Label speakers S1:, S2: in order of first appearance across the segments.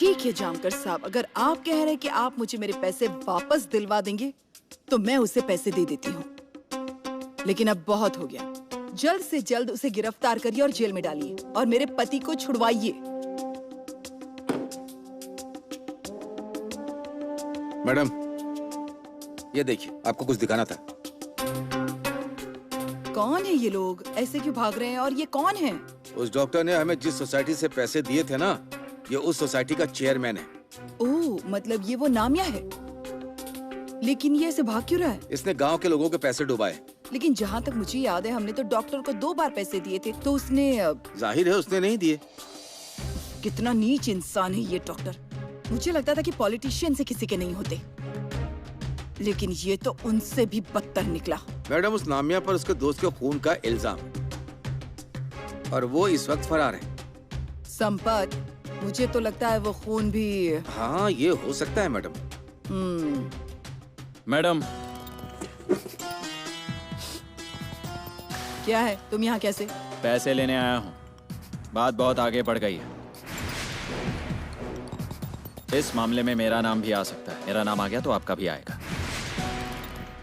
S1: ठीक है जामकर साहब, अगर आप कह रहे हैं कि आप मुझे मेरे पैसे वापस दिलवा देंगे तो मैं उसे पैसे दे देती हूँ, लेकिन अब बहुत हो गया। जल्द से जल्द उसे गिरफ्तार करिए और जेल में डालिए और मेरे पति को छुड़वाइए।
S2: मैडम, ये देखिए, आपको कुछ दिखाना था।
S1: कौन है ये लोग? ऐसे क्यों भाग रहे हैं? और ये कौन है?
S2: उस डॉक्टर ने हमें जिस सोसाइटी से पैसे दिए थे ना, ये उस सोसाइटी का चेयरमैन है।
S1: ओह, मतलब ये वो नामिया है। लेकिन ये ऐसे भाग क्यों रहा है?
S2: इसने गांव के लोगों के पैसे डुबाए।
S1: लेकिन जहाँ तक मुझे याद है, हमने तो डॉक्टर को 2 बार पैसे दिए थे, तो उसने
S2: जाहिर है उसने नहीं दिए।
S1: कितना नीच इंसान है ये डॉक्टर। मुझे लगता था कि पॉलिटिशियन से किसी के नहीं होते, लेकिन ये तो उनसे भी बदतर निकला।
S2: मैडम, उस नामिया पर उसके दोस्त के खून का इल्जाम और वो इस वक्त फरार है।
S1: संपत, मुझे तो लगता है वो खून भी।
S2: हाँ, ये हो सकता है मैडम।
S3: मैडम,
S1: क्या है? तुम यहाँ कैसे?
S3: पैसे लेने आया हूँ। बात बहुत आगे बढ़ गई है। इस मामले में मेरा नाम भी आ सकता है। मेरा नाम आ गया तो आपका भी आएगा।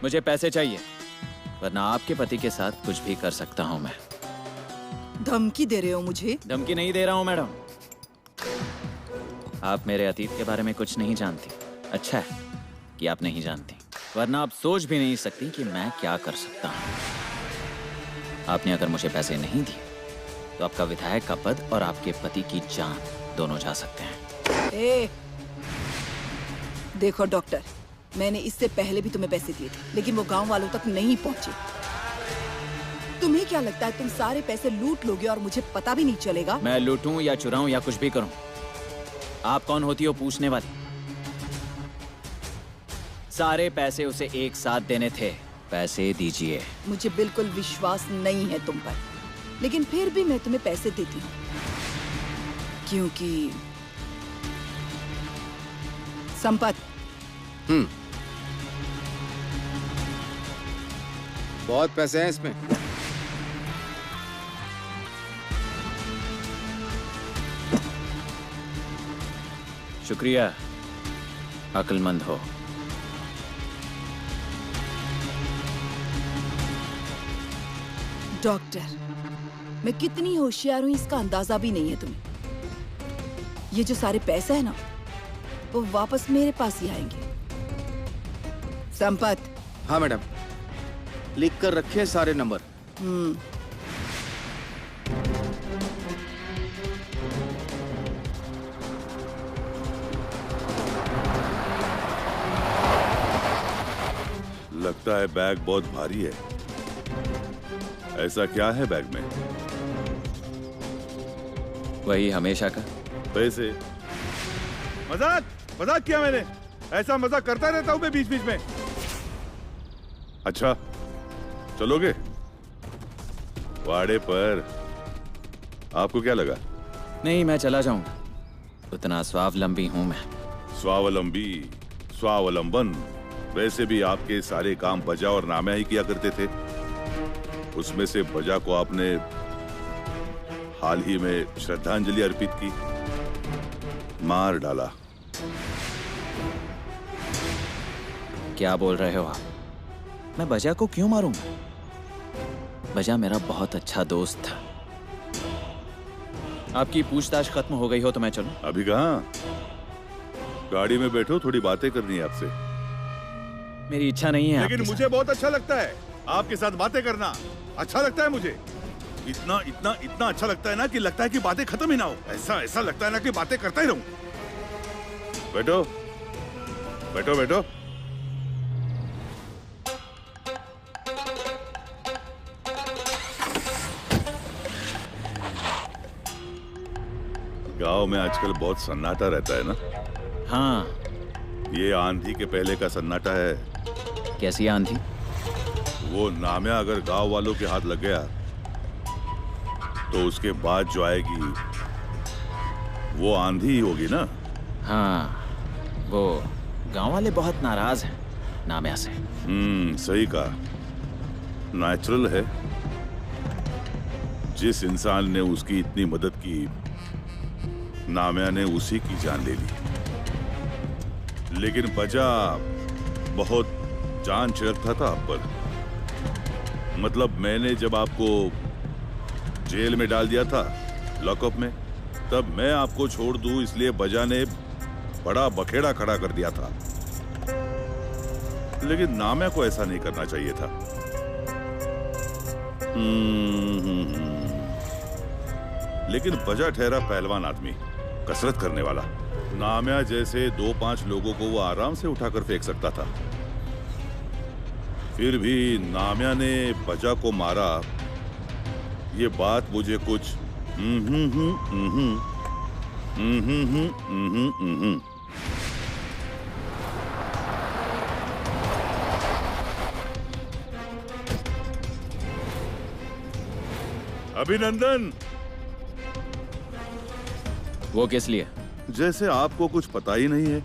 S3: मुझे पैसे चाहिए, वरना आपके पति के साथ कुछ भी कर सकता हूँ मैं।
S1: धमकी दे रहे हो मुझे?
S3: धमकी नहीं दे रहा हूँ मैडम। आप मेरे अतीत के बारे में कुछ नहीं जानती। अच्छा है कि आप नहीं जानती, वरना आप सोच भी नहीं सकती कि मैं क्या कर सकता हूँ। आपने अगर मुझे पैसे नहीं दिए तो आपका विधायक का पद और आपके पति की जान दोनों जा सकते हैं।
S1: देखो डॉक्टर, मैंने इससे पहले भी तुम्हें पैसे दिए थे, लेकिन वो गांव वालों तक नहीं पहुंचे। तुम्हें क्या लगता है तुम सारे पैसे लूट लोगे और मुझे पता भी नहीं चलेगा?
S3: मैं लूटूं या चुराऊं या कुछ भी करूं, आप कौन होती हो पूछने वाली? सारे पैसे उसे एक साथ देने थे। पैसे दीजिए।
S1: मुझे बिल्कुल विश्वास नहीं है तुम पर, लेकिन फिर भी मैं तुम्हें पैसे देती हूँ, क्योंकि संपत।
S2: बहुत पैसे हैं इसमें।
S3: शुक्रिया, अक्लमंद हो।
S1: डॉक्टर, मैं कितनी होशियार हूँ इसका अंदाजा भी नहीं है तुम्हें। ये जो सारे पैसे है ना, वो वापस मेरे पास ही आएंगे। संपत।
S2: हाँ मैडम, लिख कर रखे सारे नंबर।
S4: लगता है बैग बहुत भारी है। ऐसा क्या है बैग में?
S3: वही हमेशा का
S4: पैसे। मजाक मजाक किया मैंने। ऐसा मजाक करता रहता हूं मैं बीच बीच में। अच्छा, चलोगे वाड़े पर? आपको क्या लगा?
S3: नहीं, मैं चला जाऊंगा। उतना स्वावलंबी हूं मैं।
S4: स्वावलंबी, स्वावलंबन। वैसे भी आपके सारे काम बजा और नाम्या ही किया करते थे। उसमें से बजा को आपने हाल ही में श्रद्धांजलि अर्पित की, मार डाला।
S3: क्या बोल रहे हो आप? मैं बजा को क्यों मारूंगा? बजा मेरा बहुत अच्छा दोस्त था। आपकी पूछताछ खत्म हो गई हो तो मैं चलूं?
S4: अभी कहाँ? गाड़ी में बैठो, थोड़ी बातें करनी है आपसे।
S3: मेरी इच्छा नहीं है।
S4: लेकिन मुझे बहुत अच्छा लगता है आपके साथ बातें करना। अच्छा लगता है मुझे। इतना इतना इतना अच्छा लगता है ना कि लगता है कि बातें खत्म ही ना हो। ऐसा ऐसा लगता है ना कि बातें करता ही रहूं। बैठो बैठो बैठो। गांव में आजकल बहुत सन्नाटा रहता है ना?
S3: हाँ।
S4: ये आंधी के पहले का सन्नाटा है।
S3: कैसी आंधी?
S4: वो नाम्या अगर गांव वालों के हाथ लग गया तो उसके बाद जो आएगी वो आंधी ही होगी ना?
S3: हाँ, वो गांव वाले बहुत नाराज हैं नाम्या से।
S4: सही कहा। नेचुरल है। जिस इंसान ने उसकी इतनी मदद की, नाम्या ने उसी की जान ले ली। लेकिन बजा बहुत जान छिड़कता था आप पर। मतलब मैंने जब आपको जेल में डाल दिया था, लॉकअप में, तब मैं आपको छोड़ दूं इसलिए बजा ने बड़ा बखेड़ा खड़ा कर दिया था। लेकिन नाम्या को ऐसा नहीं करना चाहिए था। लेकिन बजा ठहरा पहलवान आदमी, कसरत करने वाला। नाम्या जैसे 2-5 लोगों को वो आराम से उठाकर फेंक सकता था। फिर भी नाम्या ने बजा को मारा, ये बात मुझे कुछ अभिनंदन।
S3: वो किस लिए?
S4: जैसे आपको कुछ पता ही नहीं है।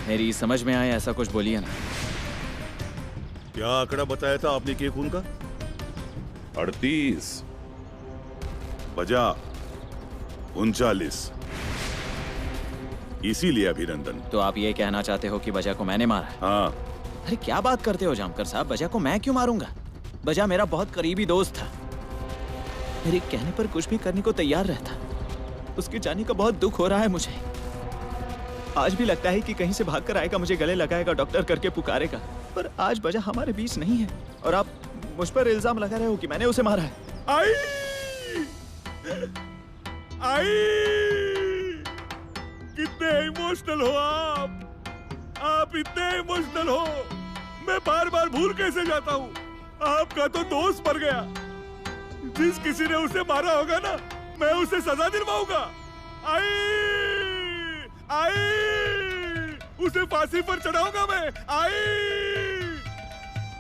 S3: मेरी समझ में आए ऐसा कुछ बोलिए ना।
S4: क्या आंकड़ा बताया था आपने के खून का? 38, बजा 39। इसीलिए अभिनंदन।
S3: तो आप ये कहना चाहते हो कि बजा को मैंने मारा है?
S4: हाँ।
S3: अरे क्या बात करते हो जामकर साहब, बजा को मैं क्यों मारूंगा? बजा मेरा बहुत करीबी दोस्त था, मेरे कहने पर कुछ भी करने को तैयार रहता। उसके जाने का बहुत दुख हो रहा है मुझे। आज भी लगता है कि कहीं से भागकर आएगा, मुझे गले लगाएगा, डॉक्टर करके पुकारेगा। पर आज बजा हमारे बीच नहीं है और आप मुझ पर इल्जाम लगा रहे हो कि मैंने उसे मारा है।
S4: आई कितने इमोशनल हो आप इतने इमोशनल हो। मैं बार बार भूल कैसे जाता हूँ। आपका तो दोस्त मर गया। जिस किसी ने उसे मारा होगा ना, मैं उसे सजा दिलवाऊंगा। आई उसे फांसी पर चढ़ाऊंगा मैं।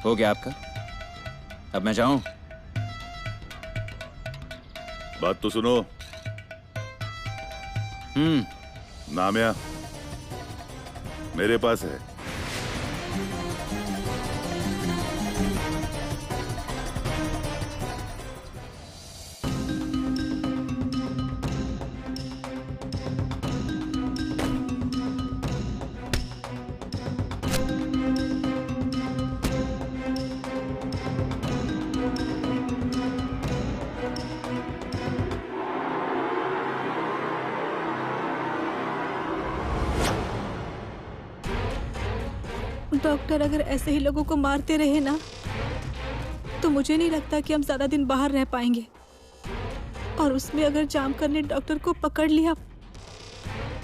S3: हो गया आपका? अब मैं जाऊं?
S4: बात तो सुनो। नाम्या मेरे पास है।
S5: डॉक्टर, अगर ऐसे ही लोगों को मारते रहे ना, तो मुझे नहीं लगता कि हम ज्यादा दिन बाहर रह पाएंगे। और उसमें अगर जामकर ने डॉक्टर को पकड़ लिया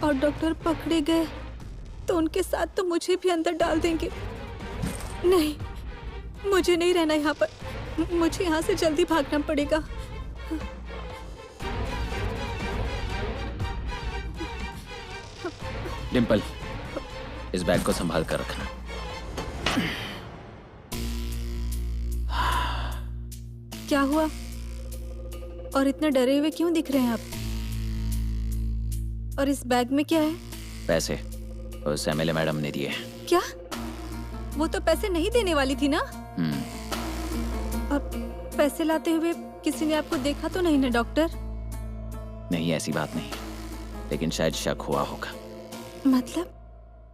S5: और डॉक्टर पकड़े गए तो उनके साथ तो मुझे भी अंदर डाल देंगे। नहीं, मुझे नहीं रहना यहाँ पर। मुझे यहाँ से जल्दी भागना पड़ेगा।
S3: डिम्पल, इस बैग को संभाल कर रखना।
S5: क्या हुआ? और इतने डरे हुए क्यों दिख रहे हैं आप? और इस बैग में क्या है?
S3: पैसे उस एमएलए मैडम ने दिए।
S5: क्या? वो तो पैसे नहीं देने वाली थी ना? और पैसे लाते हुए किसी ने आपको देखा तो नहीं ना डॉक्टर?
S3: नहीं, ऐसी बात नहीं, लेकिन शायद शक हुआ होगा।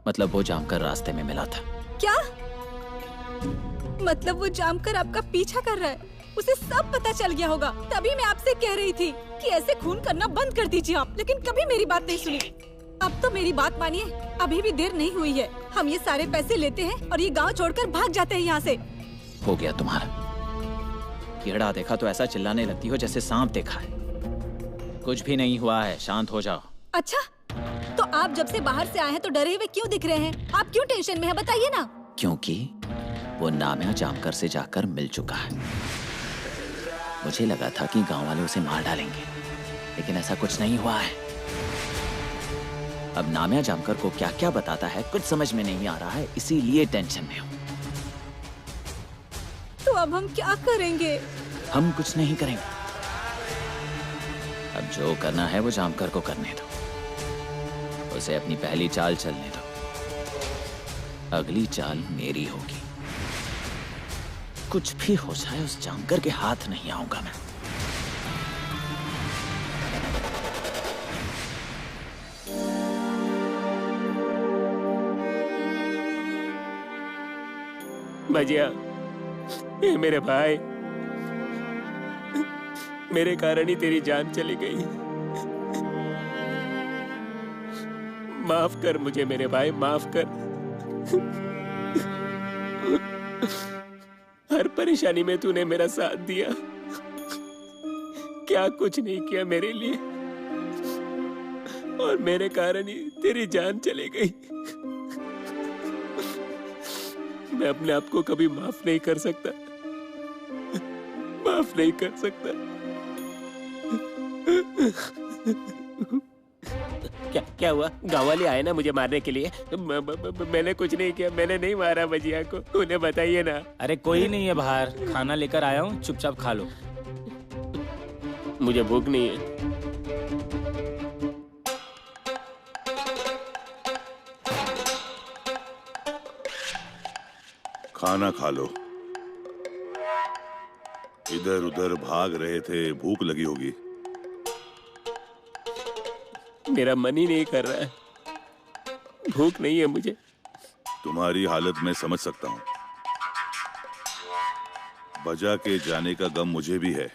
S3: मतलब वो जामकर रास्ते में मिला था।
S5: क्या? मतलब वो जामकर आपका पीछा कर रहा है? उसे सब पता चल गया होगा। तभी मैं आपसे कह रही थी कि ऐसे खून करना बंद कर दीजिए आप, लेकिन कभी मेरी बात नहीं सुनी। अब तो मेरी बात मानिए, अभी भी देर नहीं हुई है। हम ये सारे पैसे लेते हैं और ये गांव छोड़कर भाग जाते हैं यहाँ से।
S3: हो गया तुम्हारा। कीड़ा देखा तो ऐसा चिल्लाने लगती हो जैसे सांप देखा है। कुछ भी नहीं हुआ है, शांत हो जाओ।
S5: अच्छा, तो आप जब से बाहर से आए हैं तो डरे हुए क्यों दिख रहे हैं? आप क्यों टेंशन में हैं, बताइए ना।
S3: क्योंकि वो नाम्या जामकर से जाकर मिल चुका है। मुझे लगा था कि गांव वाले उसे मार डालेंगे, लेकिन ऐसा कुछ नहीं हुआ है। अब नाम्या जामकर को क्या क्या बताता है कुछ समझ में नहीं आ रहा है, इसीलिए टेंशन में हूँ।
S5: तो अब हम क्या करेंगे?
S3: हम कुछ नहीं करेंगे। अब जो करना है वो जामकर को करने दो। उसे अपनी पहली चाल चलने दो। अगली चाल मेरी होगी। कुछ भी हो जाए उस जामकर के हाथ नहीं आऊंगा मैं।
S6: भजिया, ये मेरे भाई, मेरे कारण ही तेरी जान चली गई। माफ कर मुझे मेरे भाई, माफ कर। हर परेशानी में तूने मेरा साथ दिया, क्या कुछ नहीं किया मेरे लिए, और मेरे कारण ही तेरी जान चली गई। मैं अपने आप को कभी माफ नहीं कर सकता, माफ नहीं कर सकता। क्या हुआ? गाँव वाले आए ना मुझे मारने के लिए? मैंने कुछ नहीं किया, मैंने नहीं मारा भजिया को, उन्हें बताइए ना।
S7: अरे कोई नहीं है बाहर, खाना लेकर आया हूँ, चुपचाप खा लो।
S6: मुझे भूख नहीं है।
S4: खाना खा लो। इधर उधर भाग रहे थे, भूख लगी होगी।
S6: मेरा मन ही नहीं कर रहा है, भूख नहीं है मुझे।
S4: तुम्हारी हालत मैं समझ सकता हूँ। बजा के जाने का गम मुझे भी है,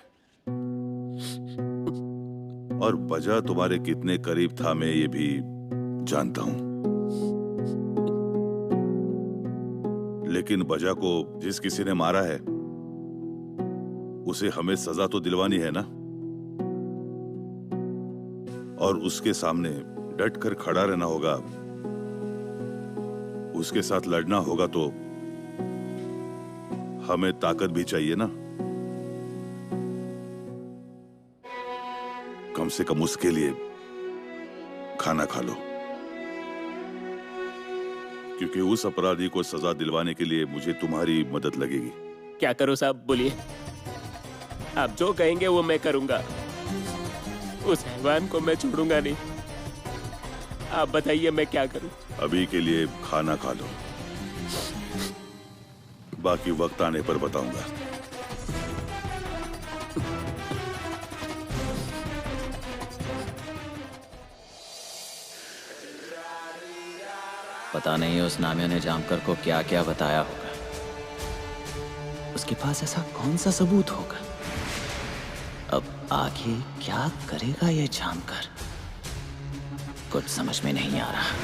S4: और बजा तुम्हारे कितने करीब था मैं ये भी जानता हूँ। लेकिन बजा को जिस किसी ने मारा है उसे हमें सजा तो दिलवानी है ना, और उसके सामने डट कर खड़ा रहना होगा, उसके साथ लड़ना होगा। तो हमें ताकत भी चाहिए ना, कम से कम उसके लिए खाना खा लो, क्योंकि उस अपराधी को सजा दिलवाने के लिए मुझे तुम्हारी मदद लगेगी।
S6: क्या करो साहब, बोलिए। आप जो कहेंगे वो मैं करूंगा, उस हैवान को मैं छोड़ूंगा नहीं। आप बताइए मैं क्या करूं?
S4: अभी के लिए खाना खा लो, बाकी वक्त आने पर बताऊंगा।
S3: पता नहीं उस नामिया ने जामकर को क्या क्या बताया होगा। उसके पास ऐसा कौन सा सबूत होगा? अब आगे क्या करेगा ये जामकर, कुछ समझ में नहीं आ रहा।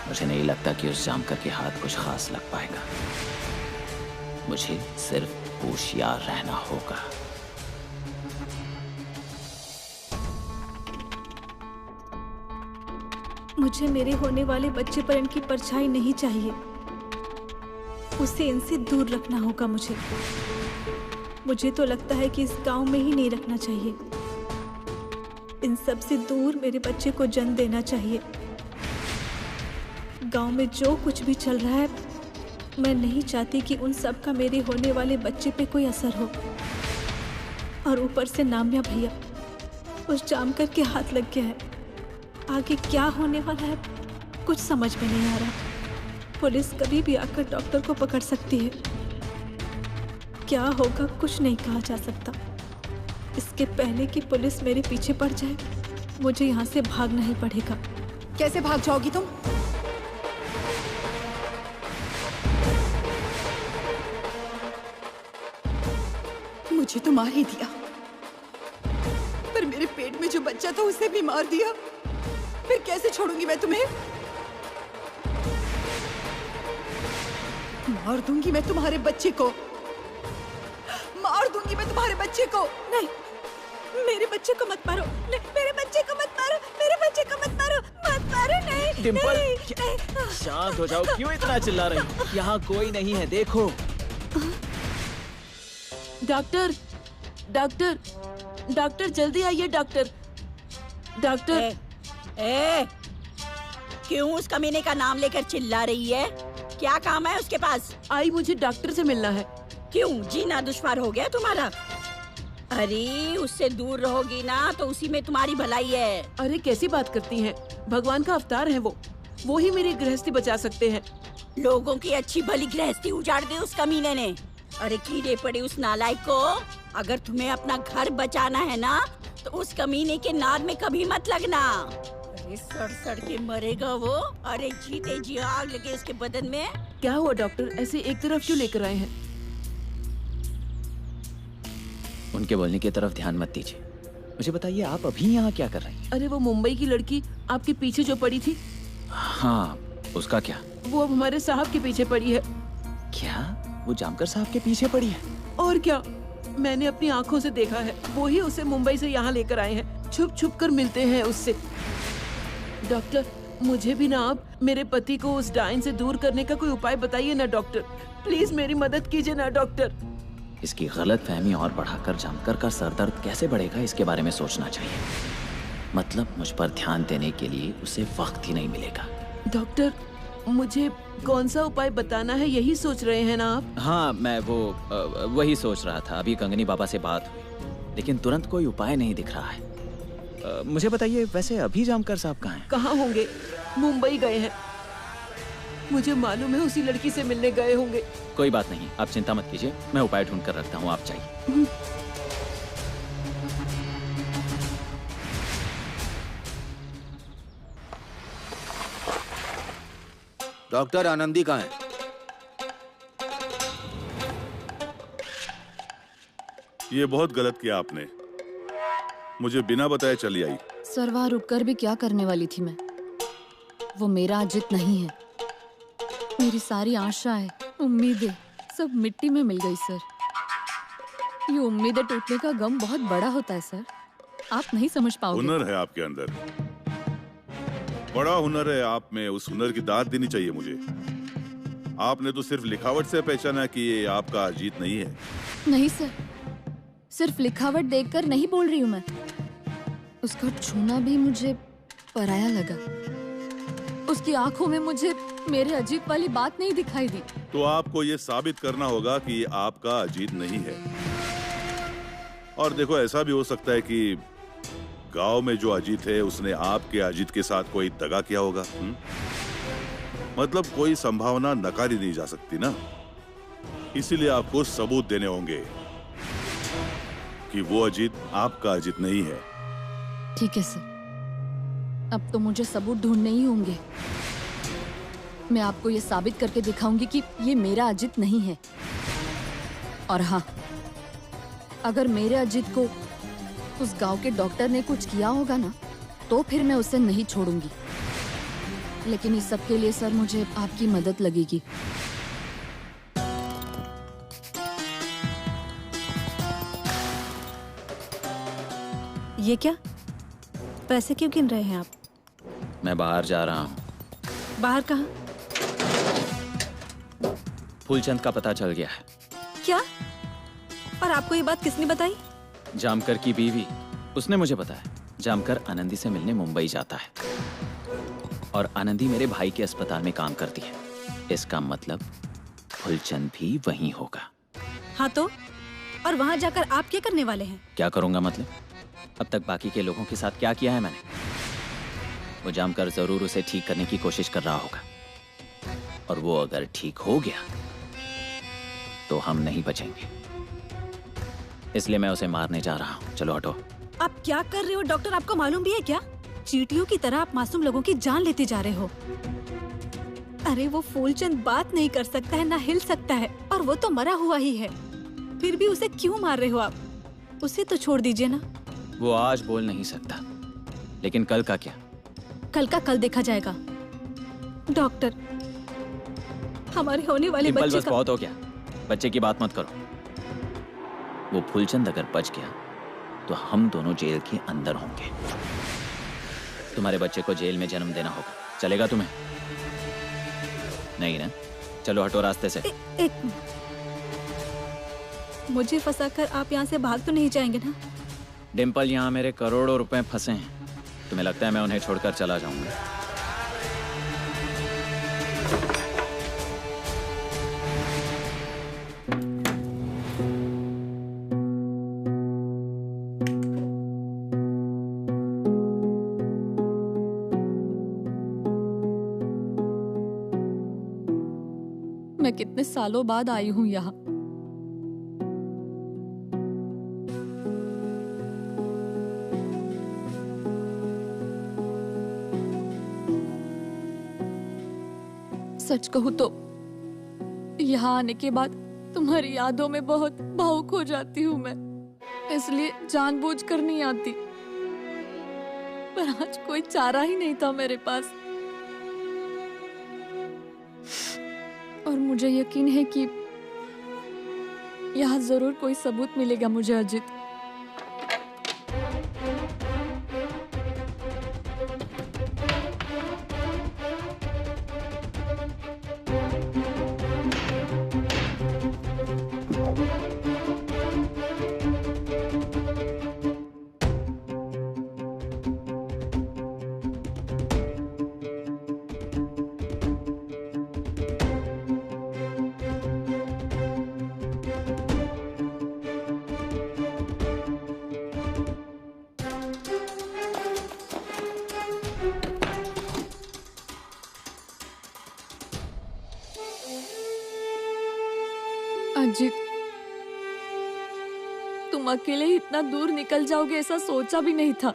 S3: मुझे नहीं लगता कि उस जामकर के हाथ कुछ खास लग पाएगा। मुझे सिर्फ होशियार रहना होगा।
S5: मुझे मेरे होने वाले बच्चे पर इनकी परछाई नहीं चाहिए, उसे इनसे दूर रखना होगा। मुझे तो लगता है कि इस गांव में ही नहीं रखना चाहिए। इन सब से दूर मेरे बच्चे को जन्म देना चाहिए। गांव में जो कुछ भी चल रहा है, मैं नहीं चाहती कि उन सब का मेरे होने वाले बच्चे पे कोई असर हो। और ऊपर से नामिया भैया उस जामकर के हाथ लग गया है। आगे क्या होने वाला है कुछ समझ में नहीं आ रहा। पुलिस कभी भी आकर डॉक्टर को पकड़ सकती है, क्या होगा कुछ नहीं कहा जा सकता। इसके पहले कि पुलिस मेरे पीछे पड़ जाए, मुझे यहाँ से भागना ही पड़ेगा।
S1: कैसे भाग जाओगी तुम? मुझे तो मार ही दिया, पर मेरे पेट में जो बच्चा था उसे भी मार दिया। फिर कैसे छोड़ूंगी मैं तुम्हें? मार दूंगी मैं तुम्हारे बच्चे को, मार दूंगी मैं तुम्हारे बच्चे को।
S5: नहीं, मेरे बच्चे को मत मारो। नहीं, मेरे बच्चे को मत मारो, मेरे बच्चे को मत मारो, मत मारो। नहीं
S3: डिंपल,
S5: नहीं।
S3: शांत हो जाओ, क्यों इतना चिल्ला रही हो? यहाँ कोई नहीं है, देखो।
S8: डॉक्टर, डॉक्टर, डॉक्टर जल्दी आइए डॉक्टर। डॉक्टर
S9: क्यों उस कमीने का नाम लेकर चिल्ला रही है? क्या काम है उसके पास?
S8: आई, मुझे डॉक्टर से मिलना है।
S9: क्यों, जीना दुश्वार हो गया तुम्हारा? अरे उससे दूर रहोगी ना तो उसी में तुम्हारी भलाई है।
S8: अरे कैसी बात करती हैं? भगवान का अवतार है वो ही मेरी गृहस्थी बचा सकते हैं।
S9: लोगों की अच्छी भली गृहस्थी उजाड़ दी उस कमीने ने। अरे कीड़े पड़े उस नालायक को। अगर तुम्हें अपना घर बचाना है ना तो उस कमीने के नाद में कभी मत लगना। अरे सड़ सड़ के मरेगा वो। अरे जीते जी आग लगे उसके बदन में।
S8: क्या हुआ डॉक्टर, ऐसे एक तरफ क्यों लेकर आए हैं?
S3: उनके बोलने की तरफ ध्यान मत दीजिए। मुझे बताइए, आप अभी यहाँ क्या कर रही हैं?
S8: अरे वो मुंबई की लड़की आपके पीछे जो पड़ी थी,
S3: हाँ, उसका क्या?
S8: वो अब हमारे साहब के पीछे पड़ी है।
S3: क्या वो जामकर साहब के पीछे पड़ी है?
S8: और क्या, मैंने अपनी आंखों से देखा है। वो ही उसे मुंबई से यहाँ लेकर आए हैं, छुप छुप कर मिलते हैं उससे। डॉक्टर, मुझे भी ना आप मेरे पति को उस डायन से दूर करने का कोई उपाय बताइए ना डॉक्टर। प्लीज मेरी मदद कीजिए ना डॉक्टर।
S3: इसकी गलत फहमी और बढ़ाकर जामकर का सरदर्द कैसे बढ़ेगा, इसके बारे में सोचना चाहिए। मतलब मुझ पर ध्यान देने के लिए उसे वक्त ही नहीं मिलेगा।
S8: डॉक्टर, मुझे कौन सा उपाय बताना है, यही सोच रहे हैं ना आप?
S3: हाँ, मैं वही सोच रहा था। अभी कंगनी बाबा से बात हुई, लेकिन तुरंत कोई उपाय नहीं दिख रहा है। मुझे बताइए, वैसे अभी जामकर साहब कहाँ हैं?
S8: कहाँ होंगे, मुंबई गए हैं। मुझे मालूम है उसी लड़की से मिलने गए होंगे।
S3: कोई बात नहीं, आप चिंता मत कीजिए, मैं उपाय ढूंढ कर रखता हूँ, आप जाइए।
S2: डॉक्टर आनंदी कहाँ है?
S4: ये बहुत गलत किया आपने, मुझे बिना बताए चली आई।
S10: सर, वहाँ रुककर भी क्या करने वाली थी मैं? वो मेरा अजित नहीं है। मेरी सारी आशाएं, उम्मीदें सब मिट्टी में मिल गई सर। ये उम्मीदें टूटने का गम बहुत बड़ा होता है सर, आप नहीं समझ पाओगे।
S4: हुनर है आपके अंदर, बड़ा हुनर है आप में। उस हुनर की दाद देनी चाहिए मुझे। आपने तो सिर्फ लिखावट से पहचाना कि ये आपका अजीत नहीं है।
S10: नहीं सर, सिर्फ लिखावट देखकर नहीं बोल रही हूँ मैं। उसको छूना भी मुझे पराया लगा। उसकी आंखों में मुझे मेरे अजीत वाली बात नहीं दिखाई दी।
S4: तो आपको ये साबित करना होगा कि ये आपका अजीत नहीं है। और देखो, ऐसा भी हो सकता है कि गांव में जो अजीत है उसने आपके अजीत के साथ कोई दगा किया होगा। मतलब कोई संभावना नकारी नहीं जा सकती ना। इसीलिए आपको सबूत देने होंगे कि वो अजीत आपका अजीत नहीं है।
S10: ठीक है सर, अब तो मुझे सबूत ढूंढने ही होंगे। मैं आपको ये साबित करके दिखाऊंगी कि ये मेरा अजीत नहीं है। और हाँ, अगर मेरे अजीत को उस गांव के डॉक्टर ने कुछ किया होगा ना, तो फिर मैं उसे नहीं छोड़ूंगी। लेकिन इस सब के लिए सर मुझे आपकी मदद लगेगी।
S5: ये क्या, पैसे क्यों गिन रहे हैं आप?
S3: मैं बाहर जा रहा हूँ।
S5: बाहर कहाँ?
S3: फूलचंद का पता चल गया है।
S5: क्या? और आपको ये बात किसने बताई?
S3: जामकर की बीवी, उसने मुझे बताया। जामकर आनंदी से मिलने मुंबई जाता है और आनंदी मेरे भाई के अस्पताल में काम करती है। इसका मतलब फूलचंद भी वहीं होगा।
S5: हाँ तो, और वहाँ जाकर आप क्या करने वाले हैं?
S3: क्या करूंगा मतलब? अब तक बाकी के लोगों के साथ क्या किया है मैंने? वो जामकर जरूर उसे ठीक करने की कोशिश कर रहा होगा, और वो अगर ठीक हो गया तो हम नहीं बचेंगे। इसलिए मैं उसे मारने जा रहा हूँ। चलो हटो।
S5: आप क्या कर रहे हो डॉक्टर, आपको मालूम भी है क्या? चींटियों की तरह आप मासूम लोगों की जान लेते जा रहे हो। अरे वो फूलचंद बात नहीं कर सकता है, ना हिल सकता है, और वो तो मरा हुआ ही है। फिर भी उसे क्यों मार रहे हो आप? उसे तो छोड़ दीजिए ना।
S3: वो आज बोल नहीं सकता, लेकिन कल का क्या?
S5: कल का कल देखा जाएगा। डॉक्टर, हमारे होने वाले
S3: डिंपल,
S5: बच्चे
S3: बस बहुत हो गया। बच्चे की बात मत करो। वो फूलचंद अगर बच गया तो हम दोनों जेल के अंदर होंगे। तुम्हारे बच्चे को जेल में जन्म देना होगा। चलेगा तुम्हें? नहीं ना? चलो हटो रास्ते से।
S5: एक मुझे फंसाकर आप यहाँ से भाग तो नहीं जाएंगे ना?
S3: डिंपल, यहाँ मेरे करोड़ों रुपए फंसे हैं। तुम्हें लगता है मैं उन्हें छोड़कर चला जाऊंगा?
S10: मैं कितने सालों बाद आई हूँ यहाँ। सच कहूँ तो यहाँ आने के बाद तुम्हारी यादों में बहुत भावुक हो जाती हूँ मैं, इसलिए जानबूझकर नहीं आती। पर आज कोई चारा ही नहीं था मेरे पास, और मुझे यकीन है कि यहाँ जरूर कोई सबूत मिलेगा मुझे अजित। अजित, तुम अकेले इतना दूर निकल जाओगे ऐसा सोचा भी नहीं था।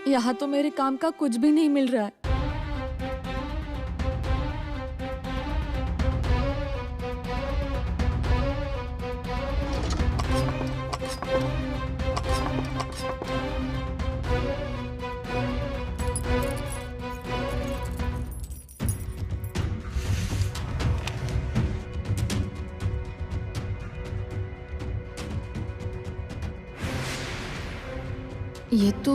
S10: यहाँ तो मेरे काम का कुछ भी नहीं मिल रहा है। ये तो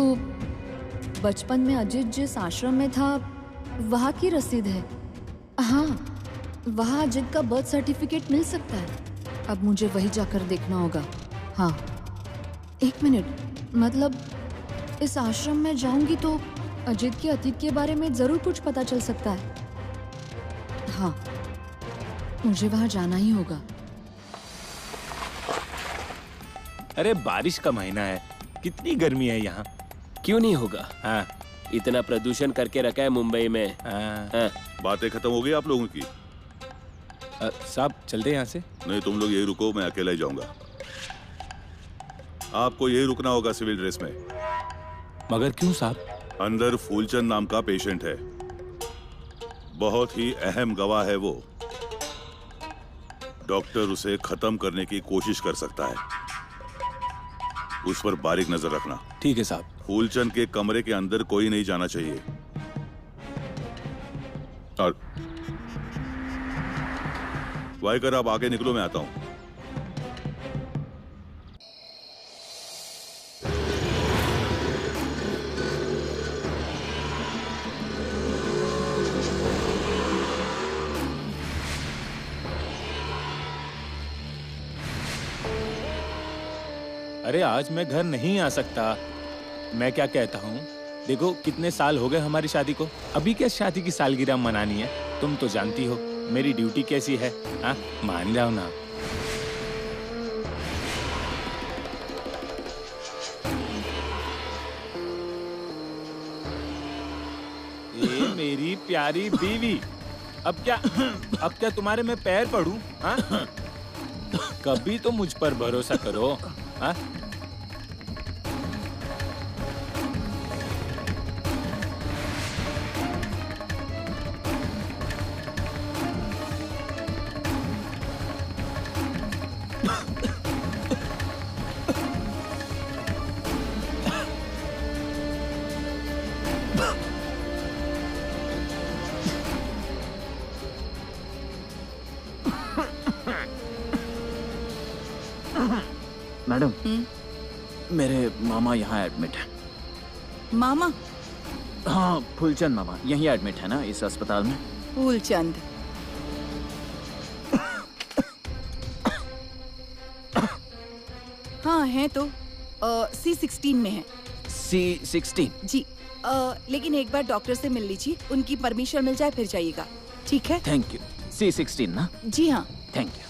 S10: बचपन में अजित जिस आश्रम में था वहाँ की रसीद है। हाँ, वहाँ अजित का बर्थ सर्टिफिकेट मिल सकता है। अब मुझे वही जाकर देखना होगा। हाँ, एक मिनट, मतलब इस आश्रम में जाऊंगी तो अजित के अतीत के बारे में जरूर कुछ पता चल सकता है। हाँ, मुझे वहाँ जाना ही होगा।
S6: अरे बारिश का महीना है, कितनी गर्मी है यहाँ। क्यों नहीं होगा? हाँ, इतना प्रदूषण करके रखा है मुंबई में। हाँ।
S4: बातें खत्म हो गई आप लोगों की?
S7: साहब चलते यहाँ से।
S4: नहीं, तुम लोग यही रुको, मैं अकेला ही जाऊंगा। आपको यही रुकना होगा सिविल ड्रेस में।
S7: मगर क्यों साहब?
S4: अंदर फूलचंद नाम का पेशेंट है, बहुत ही अहम गवाह है वो। डॉक्टर उसे खत्म करने की कोशिश कर सकता है, उस पर बारीक नजर रखना।
S7: ठीक है साहब।
S4: फूलचंद के कमरे के अंदर कोई नहीं जाना चाहिए। और वाइकर, आप आगे निकलो, मैं आता हूं।
S7: अरे आज मैं घर नहीं आ सकता। मैं क्या कहता हूँ, देखो कितने साल हो गए हमारी शादी को, अभी क्या शादी की सालगिरह मनानी है? तुम तो जानती हो मेरी ड्यूटी कैसी है। हाँ, मान जाओ ना। ये मेरी प्यारी बीवी, अब क्या तुम्हारे में पैर पड़ूं? हाँ, कभी तो मुझ पर भरोसा करो। हाँ,
S3: मैडम, मेरे मामा यहाँ एडमिट है।
S1: मामा?
S3: हाँ, फूलचंद मामा यहीं एडमिट है ना इस अस्पताल में।
S1: फूलचंद? हाँ है तो C16 में है।
S3: C16?
S1: जी, लेकिन एक बार डॉक्टर से मिल लीजिए, उनकी परमिशन मिल जाए फिर जाइएगा, ठीक है?
S3: Thank you. C16 ना?
S1: जी हाँ।
S3: Thank you.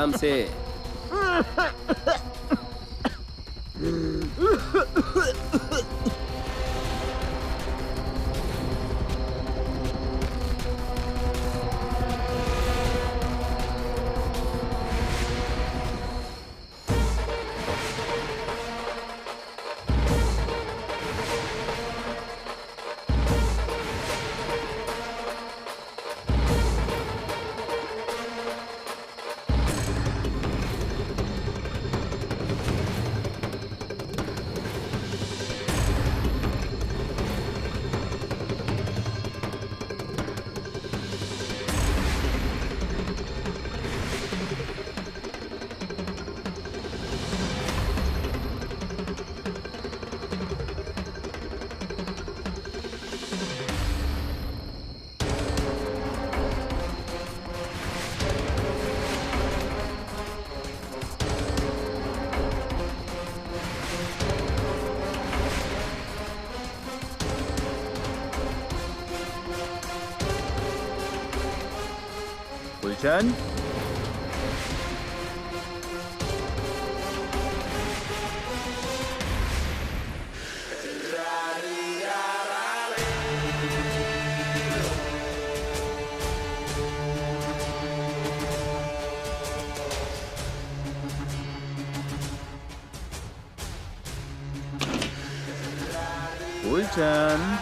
S6: आराम से।
S3: गुलशन, गुलशन,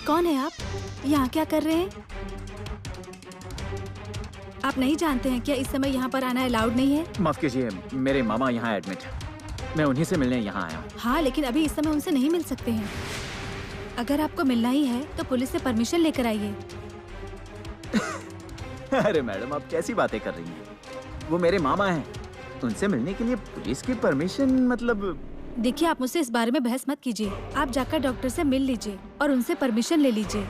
S5: कौन है आप? यहाँ क्या कर रहे हैं? आप नहीं जानते हैं क्या इस समय यहाँ पर आना अलाउड नहीं है?
S3: माफ कीजिए, मेरे मामा यहाँ एडमिट है। मैं उन्हीं से मिलने यहाँ आया हूँ।
S5: हाँ, लेकिन अभी इस समय उनसे नहीं मिल सकते हैं। अगर आपको मिलना ही है तो पुलिस से परमिशन लेकर आइए।
S3: अरे मैडम, आप कैसी बातें कर रही हैं? वो मेरे मामा हैं। उनसे मिलने के लिए पुलिस की परमिशन मतलब?
S5: देखिए, आप मुझसे इस बारे में बहस मत कीजिए। आप जाकर डॉक्टर से मिल लीजिए और उनसे परमिशन ले लीजिए।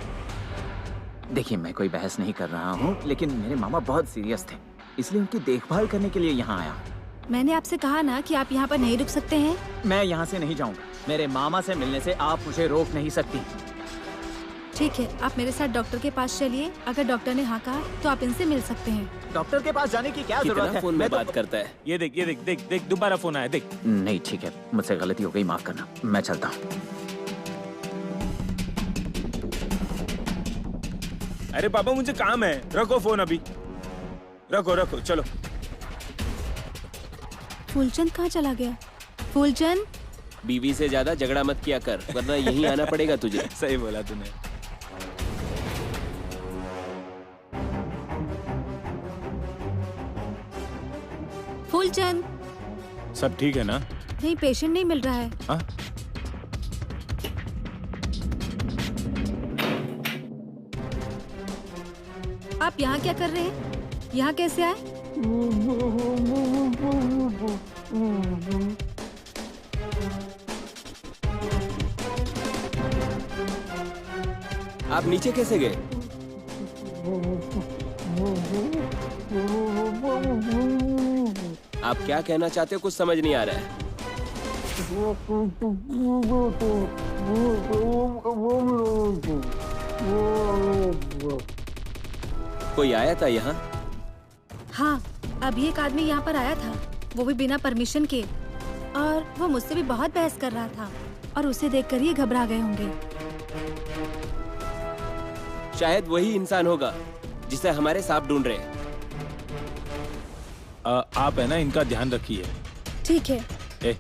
S3: देखिए, मैं कोई बहस नहीं कर रहा हूँ, लेकिन मेरे मामा बहुत सीरियस थे, इसलिए उनकी देखभाल करने के लिए यहाँ आया।
S5: मैंने आपसे कहा ना कि आप यहाँ पर नहीं रुक सकते हैं।
S3: मैं यहाँ से नहीं जाऊँगा। मेरे मामा से मिलने से आप मुझे रोक नहीं सकती।
S5: ठीक है, आप मेरे साथ डॉक्टर के पास चलिए। अगर डॉक्टर ने हाँ कहा तो आप इनसे मिल सकते हैं।
S3: डॉक्टर के पास जाने की क्या जरूरत है?
S6: फोन में बात करता है।
S7: ये देख, ये देख, देख देख, दोबारा फोन आया, देख।
S3: नहीं, ठीक है, मुझसे गलती हो गई, माफ करना। मैं चलता हूँ।
S7: अरे पापा, मुझे काम है, रखो फोन अभी। रखो रखो, चलो।
S5: फूलचंद कहाँ चला गया? फूलचंद,
S6: बीवी से ज्यादा झगड़ा मत किया कर, वरना यहीं आना पड़ेगा तुझे।
S7: सही बोला तूने।
S5: फूलचंद।
S7: सब ठीक है ना?
S5: नहीं, पेशेंट नहीं मिल रहा है।
S7: हाँ?
S5: आप यहाँ क्या कर रहे हैं? यहाँ कैसे आए?
S6: आप नीचे कैसे गए? आप क्या कहना चाहते हो, कुछ समझ नहीं आ रहा है। कोई आया था यहाँ?
S5: हाँ, अभी एक आदमी यहाँ पर आया था, वो भी बिना परमिशन के, और वो मुझसे भी बहुत बहस कर रहा था, और उसे देखकर ये घबरा गए होंगे।
S6: शायद वही इंसान होगा जिसे हमारे सांप ढूंढ रहे हैं।
S7: आप है ना, इनका ध्यान रखिए।
S5: ठीक है।
S7: ए,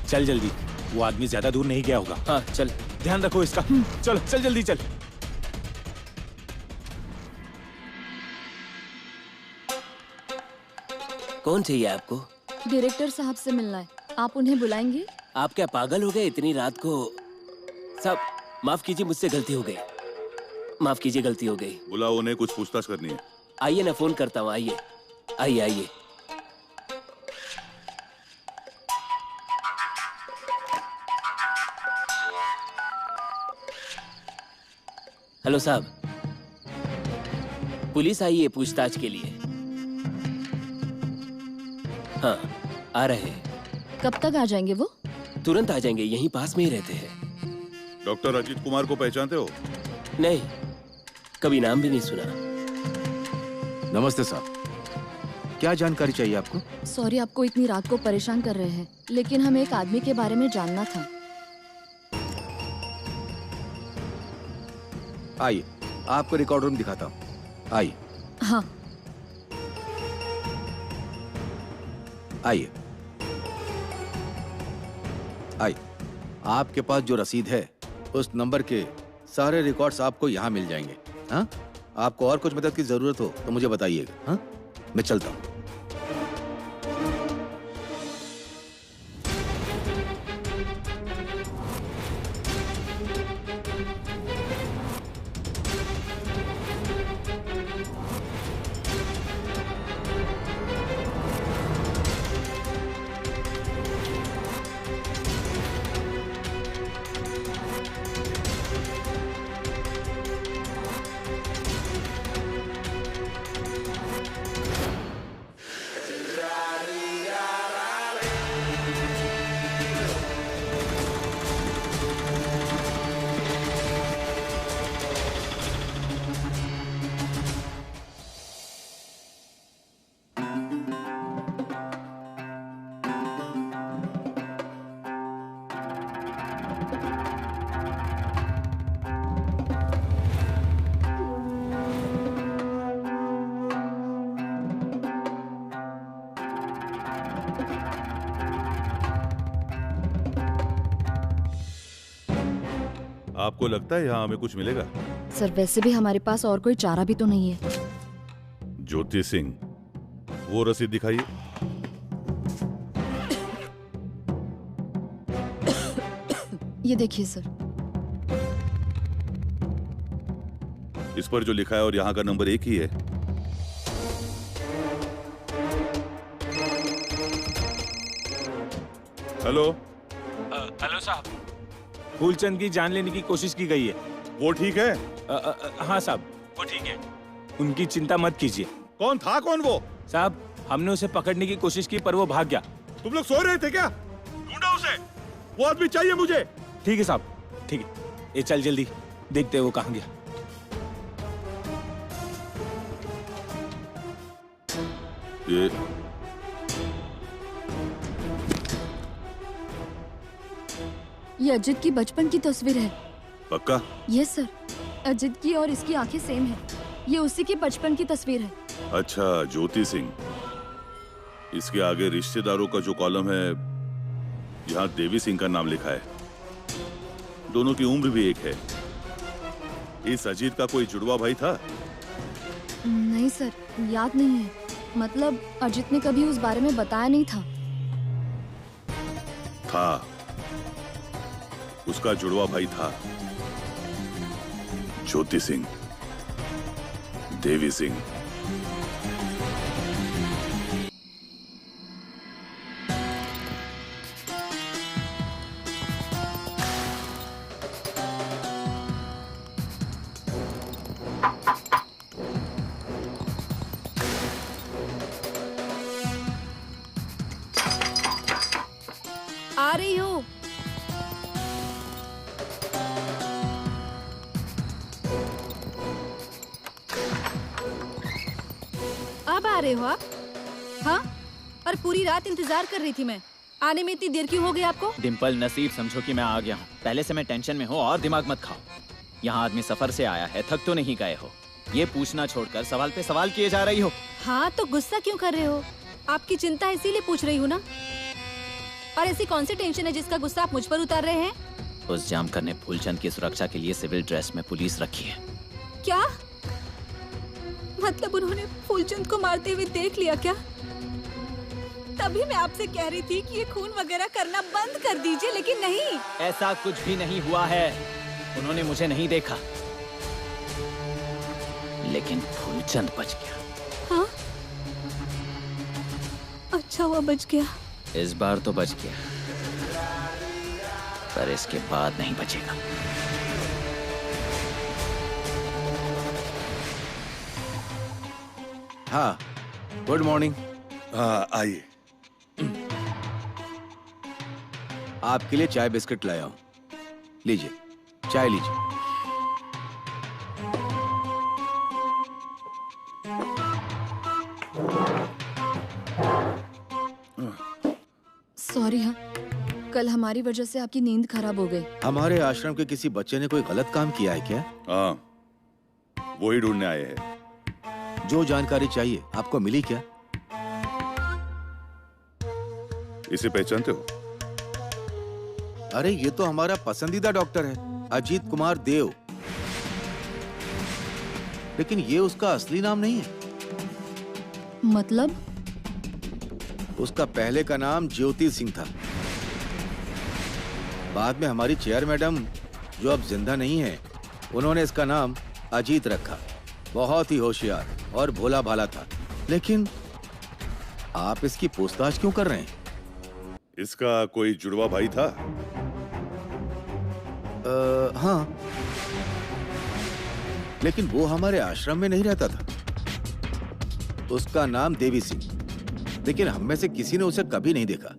S7: चल जल्दी, वो आदमी ज्यादा दूर नहीं गया होगा।
S6: हाँ चल,
S7: ध्यान रखो इसका। चलो चल जल्दी चल।
S6: कौन चाहिए आपको?
S10: डायरेक्टर साहब से मिलना है, आप उन्हें बुलाएंगे?
S6: आप क्या पागल हो गए इतनी रात को? सब माफ कीजिए, मुझसे गलती हो गई। माफ कीजिए, गलती हो गई।
S4: बुलाओ, उन्हें कुछ पूछताछ करनी है।
S6: आइए ना, फोन करता हूँ। आइए आइए आइए। हेलो साहब, पुलिस आई है पूछताछ के लिए। हाँ, आ रहे हैं।
S10: कब तक आ जाएंगे वो?
S6: तुरंत आ जाएंगे, यहीं पास में ही रहते हैं।
S4: डॉक्टर अजीत कुमार को पहचानते हो?
S6: नहीं, कभी नाम भी नहीं सुना।
S11: नमस्ते साहब, क्या जानकारी चाहिए आपको?
S10: सॉरी आपको इतनी रात को परेशान कर रहे हैं, लेकिन हमें एक आदमी के बारे में जानना था।
S2: आइए, आपको रिकॉर्ड रूम दिखाता हूँ। आइए।
S10: हाँ।
S2: आइए। आइए। आपके पास जो रसीद है उस नंबर के सारे रिकॉर्ड्स आपको यहाँ मिल जाएंगे। हाँ, आपको और कुछ मदद की जरूरत हो तो मुझे बताइएगा। हाँ, मैं चलता हूँ।
S4: आपको लगता है यहाँ हमें कुछ मिलेगा?
S10: सर वैसे भी हमारे पास और कोई चारा भी तो नहीं है।
S4: ज्योति सिंह, वो रसीद दिखाइए।
S10: ये देखिए सर।
S4: इस पर जो लिखा है और यहाँ का नंबर एक ही है। हेलो।
S7: हेलो साहब, फूलचंद की जान लेने की कोशिश की गई है।
S4: वो ठीक है?
S7: हाँ साहब, वो ठीक है। उनकी चिंता मत कीजिए।
S4: कौन था कौन वो?
S7: साहब, हमने उसे पकड़ने की कोशिश की पर वो भाग गया।
S4: तुम लोग सो रहे थे क्या? ढूंढो उसे, वो आदमी चाहिए मुझे।
S7: ठीक है साहब, ठीक है। ये चल जल्दी, देखते हैं वो कहाँ गया।
S10: ये अजित की बचपन की तस्वीर है।
S4: पक्का?
S10: यस सर, अजित की और इसकी आंखें सेम है। ये उसी की बचपन की तस्वीर है।
S4: अच्छा, ज्योति सिंह। इसके आगे रिश्तेदारों का जो कॉलम है, यहाँ देवी सिंह का नाम लिखा है। दोनों की उम्र भी एक है। इस अजीत का कोई जुड़वा भाई था?
S10: नहीं सर, याद नहीं है। मतलब अजित ने कभी उस बारे में बताया नहीं था।
S4: उसका जुड़वा भाई था। ज्योति सिंह, देवी सिंह।
S1: आ रही हूँ। अब आ रहे हो आप? हाँ, और पूरी रात इंतजार कर रही थी मैं। आने में इतनी देर क्यों हो गई आपको?
S3: डिम्पल, नसीब समझो कि मैं आ गया हूँ। पहले से मैं टेंशन में हूँ और दिमाग मत खाओ। यहाँ आदमी सफर से आया है, थक तो नहीं गए हो? ये पूछना छोड़कर सवाल पे सवाल किए जा रही हो।
S1: हाँ, तो गुस्सा क्यों कर रहे हो? आपकी चिंता इसीलिए पूछ रही हूँ ना। और ऐसी कौन सी टेंशन है जिसका गुस्सा आप मुझ पर उतार रहे हैं?
S3: उस जामकर ने फूलचंद की सुरक्षा के लिए सिविल ड्रेस में पुलिस रखी है।
S1: क्या मतलब उन्होंने फूलचंद को मारते हुए देख लिया क्या? तभी मैं आपसे कह रही थी कि ये खून वगैरह करना बंद कर दीजिए, लेकिन नहीं।
S3: ऐसा कुछ भी नहीं हुआ है। उन्होंने मुझे नहीं देखा, लेकिन फूलचंद बच गया।
S1: हाँ? अच्छा हुआ बच गया।
S3: इस बार तो बच गया, पर इसके बाद नहीं बचेगा।
S2: हाँ, गुड मॉर्निंग।
S4: हाँ, आइए।
S2: आपके लिए चाय बिस्किट लाया हूं, लीजिए, चाय लीजिए।
S10: सॉरी। हाँ, कल हमारी वजह से आपकी नींद खराब हो गई।
S2: हमारे आश्रम के किसी बच्चे ने कोई गलत काम किया है क्या?
S4: हाँ, वही ढूंढने आए हैं।
S2: जो जानकारी चाहिए आपको मिली क्या?
S4: इसे पहचानते हो?
S2: अरे ये तो हमारा पसंदीदा डॉक्टर है, अजीत कुमार देव। लेकिन ये उसका असली नाम नहीं है।
S10: मतलब?
S2: उसका पहले का नाम ज्योति सिंह था। बाद में हमारी चेयर मैडम, जो अब जिंदा नहीं है, उन्होंने इसका नाम अजीत रखा। बहुत ही होशियार और भोला भाला था। लेकिन आप इसकी पूछताछ क्यों कर रहे हैं?
S4: इसका कोई जुड़वा भाई था?
S2: हाँ, लेकिन वो हमारे आश्रम में नहीं रहता था। उसका नाम देवी सिंह, लेकिन हम में से किसी ने उसे कभी नहीं देखा।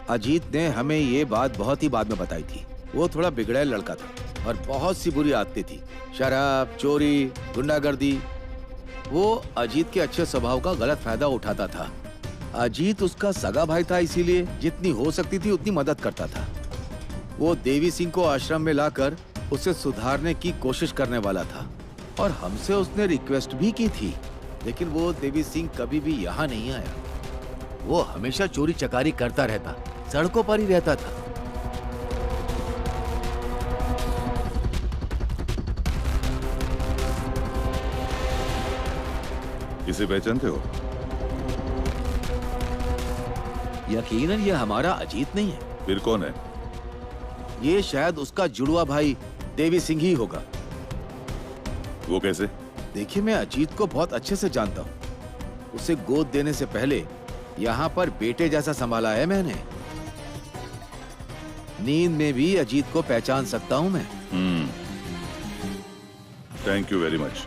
S2: अजीत ने हमें ये बात बहुत ही बाद में बताई थी। वो थोड़ा बिगड़ैल लड़का था और बहुत सी बुरी आदतें थी, शराब, चोरी, गुंडागर्दी। वो अजीत के अच्छे स्वभाव का गलत फायदा उठाता था। अजीत उसका सगा भाई था, इसीलिए जितनी हो सकती थी उतनी मदद करता था। वो देवी सिंह को आश्रम में लाकर उसे सुधारने की कोशिश करने वाला था और हमसे उसने रिक्वेस्ट भी की थी, लेकिन वो देवी सिंह कभी भी यहाँ नहीं आया। वो हमेशा चोरी चकारी करता रहता, सड़कों पर ही रहता था।
S4: इसे पहचानते हो?
S2: यकीनन ये हमारा अजीत नहीं है।
S4: फिर कौन है?
S2: ये शायद उसका जुड़वा भाई देवी सिंह ही होगा।
S4: वो कैसे?
S2: देखिए, मैं अजीत को बहुत अच्छे से जानता हूँ। उसे गोद देने से पहले यहाँ पर बेटे जैसा संभाला है मैंने। नींद में भी अजीत को पहचान सकता हूँ मैं।
S4: Thank you very much.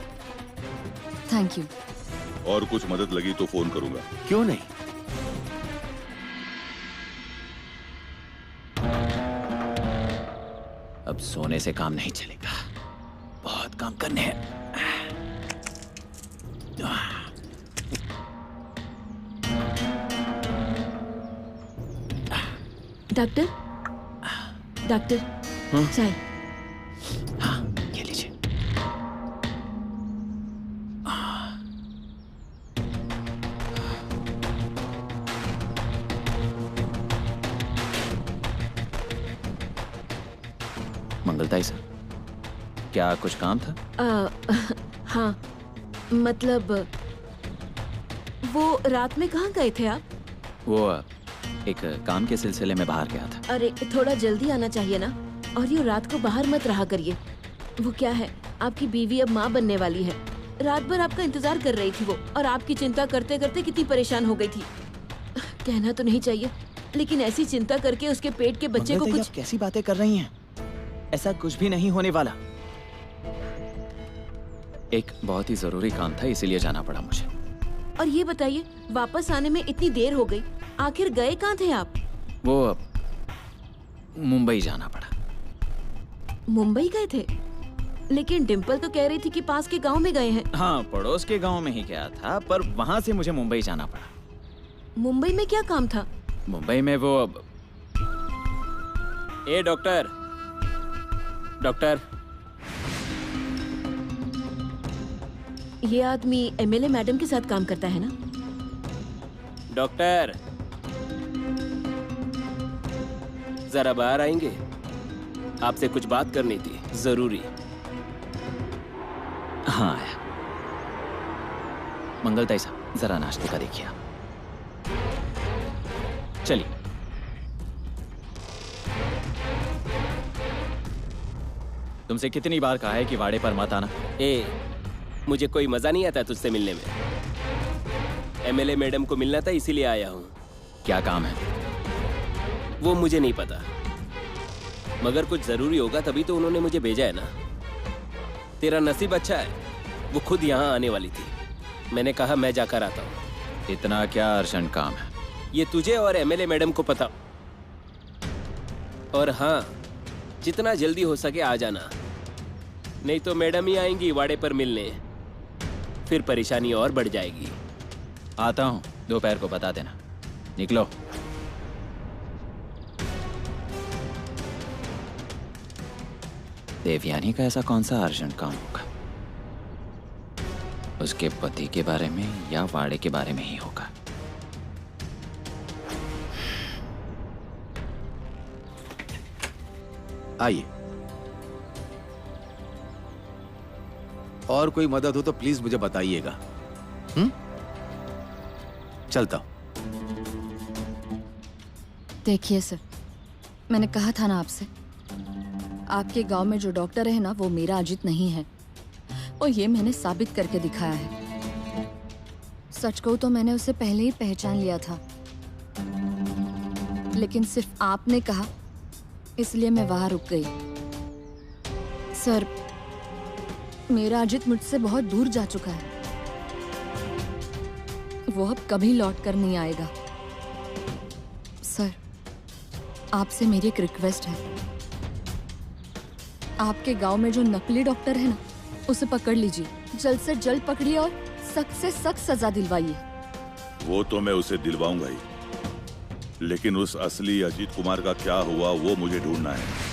S10: Thank you.
S4: और कुछ मदद लगी तो फोन करूंगा।
S2: क्यों नहीं।
S3: अब सोने से काम नहीं चलेगा, बहुत काम करने हैं।
S8: डॉक्टर, डॉक्टर, चाय।
S3: हाँ, ये लीजिए। मंगलताई सर, क्या कुछ काम था?
S8: हाँ, मतलब वो रात में कहाँ गए थे आप?
S3: वो एक काम के सिलसिले में बाहर गया था।
S8: अरे थोड़ा जल्दी आना चाहिए ना, और यूँ रात को बाहर मत रहा करिए। वो क्या है, आपकी बीवी अब माँ बनने वाली है। रात भर आपका इंतजार कर रही थी वो, और आपकी चिंता करते करते कितनी परेशान हो गई थी। कहना तो नहीं चाहिए, लेकिन ऐसी चिंता करके उसके पेट के बच्चे को कुछ।
S3: कैसी बातें कर रही हैं? ऐसा कुछ भी नहीं होने वाला। एक बहुत ही जरूरी काम था, इसीलिए जाना पड़ा मुझे।
S8: और ये बताइए, वापस आने में इतनी देर हो गई, आखिर गए कहाँ थे आप?
S3: वो मुंबई जाना पड़ा।
S8: मुंबई गए थे? लेकिन डिम्पल तो कह रही थी कि पास के गांव में गए हैं।
S3: हाँ, पड़ोस के गांव में ही गया था, पर वहां से मुझे मुंबई जाना पड़ा।
S8: मुंबई में क्या काम था?
S3: मुंबई में वो
S6: ए डॉक्टर, डॉक्टर,
S8: ये आदमी एमएलए मैडम के साथ काम करता है ना?
S6: डॉक्टर, जरा बाहर आएंगे? आपसे कुछ बात करनी थी, जरूरी।
S3: हाँ आया। मंगलताई साहब, जरा नाश्ते का देखिए आप। चलिए। तुमसे कितनी बार कहा है कि वाड़े पर मत आना?
S6: मुझे कोई मजा नहीं आता तुझसे मिलने में। एमएलए मैडम को मिलना था, इसीलिए आया हूँ।
S3: क्या काम है?
S6: वो मुझे नहीं पता, मगर कुछ जरूरी होगा तभी तो उन्होंने मुझे भेजा है ना। तेरा नसीब अच्छा है, वो खुद यहाँ आने वाली थी। मैंने कहा मैं जाकर आता हूँ।
S3: इतना क्या अर्जेंट काम है?
S6: ये तुझे और एमएलए मैडम को पता। और हाँ, जितना जल्दी हो सके आ जाना, नहीं तो मैडम ही आएंगी वाड़े पर मिलने, फिर परेशानी और बढ़ जाएगी।
S3: आता हूँ, दोपहर को बता देना। निकलो। देवयानी का ऐसा कौन सा अर्जेंट काम होगा? उसके पति के बारे में या वाड़े के बारे में ही होगा।
S2: आइए। और कोई मदद हो तो प्लीज मुझे बताइएगा। चलता हूं।
S10: देखिए सर, मैंने कहा था ना आपसे, आपके गांव में जो डॉक्टर है ना, वो मेरा अजित नहीं है, और ये मैंने साबित करके दिखाया है। सच कहूं तो मैंने उसे पहले ही पहचान लिया था, लेकिन सिर्फ आपने कहा इसलिए मैं वहां रुक गई। सर, मेरा अजित मुझसे बहुत दूर जा चुका है, वो अब कभी लौट कर नहीं आएगा। सर, आपसे मेरी एक रिक्वेस्ट है, आपके गांव में जो नकली डॉक्टर है ना, उसे पकड़ लीजिए, जल्द से जल्द पकड़िए और सख्त से सख्त सजा दिलवाइए।
S4: वो तो मैं उसे दिलवाऊंगा ही, लेकिन उस असली अजीत कुमार का क्या हुआ वो मुझे ढूंढना है।